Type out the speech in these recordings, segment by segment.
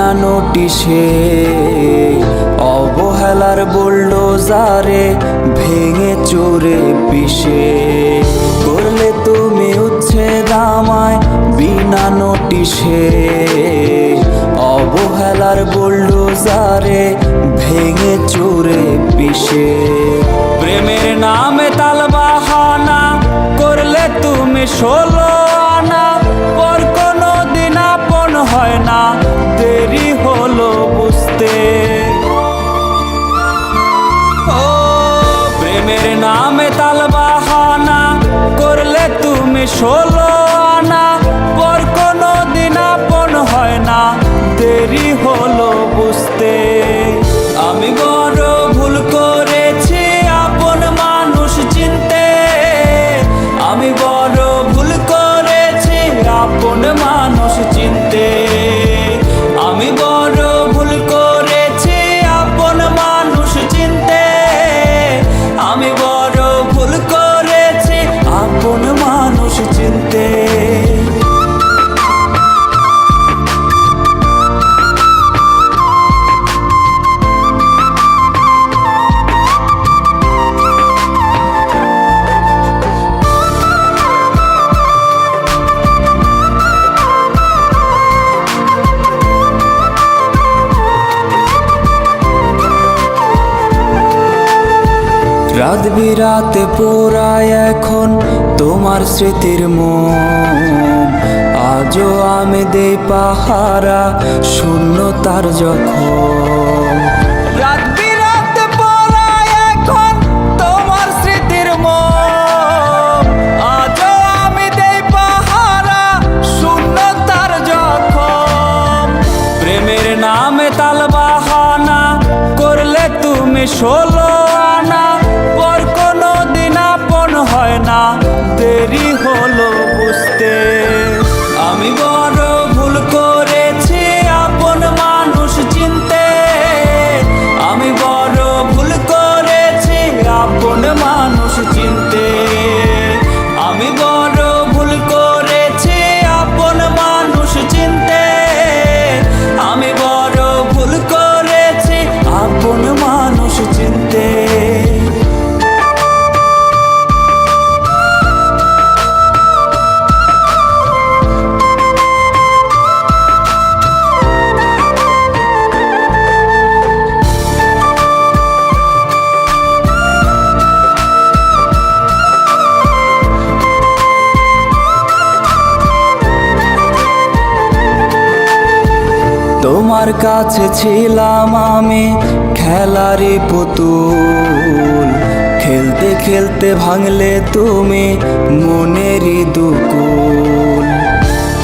বিনা নোটিশে অবহেলার বুলডোজারে ভেঙে চুরে পিষে করলে তুমি উচ্ছেদ আমায় বিনা নোটিশে অবহেলার বুলডোজারে ভেঙে চুরে পিষে প্রেমের নামে তালবাহানা করলে তুমি 16 আনা পর কোনো দিন আপন হয় না দেরি হলো বুঝতে ও প্রেমের নামে তালবাহানা করলে তুমি 16 আনা পর কোনো দিন আপন হয় না দেরি হলো বুঝতে আমি বড় ভুল করেছি আপন মানুষ চিনতে আমি বড় ভুল করেছি আপন মানুষ চিনতে আমি বড় ভুল করেছি আপন মানুষ চিনতে আমি বড় ভুল করেছি আপন মানুষ চিনতে রাত বিরাতে পোড়ায় এখন তোমার স্মৃতির মোম আজও আমি দেই পাহারা শূন্যতার যখন রাত বিরাতে পোড়ায় এখন তোমার স্মৃতির মোম আজও আমি দেই পাহারা শূন্যতার যখন প্রেমের নামে তালবাহানা করলে তুমি 16 আনা পর কোনো দিন আপন হয় না দেরি হলো বুঝতে আমি বড় ভুল করেছি আপন মানুষ চিনতে আমি বড় ভুল করেছি আপন মানুষ চিনতে আমি বড় ভুল করেছি আপন মানুষ চিনতে আমি বড় ভুল করেছি আপন মানুষ চিনতে তোমার কাছে ছিলাম আমি খেলারি পুতুল খেলতে খেলতে ভাঙলে তুমি মনেরই দুকুল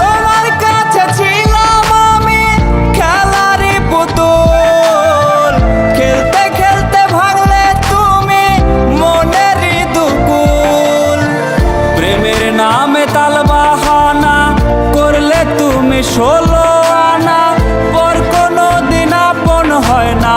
তোমার কাছে ছিলাম আমি খেলারি পুতুল খেলতে খেলতে ভাঙলে তুমি মনেরই দুকুল প্রেমের নামে তালবাহানা করলে তুমি 16 আনা পর কোনো দিন আপন হয় না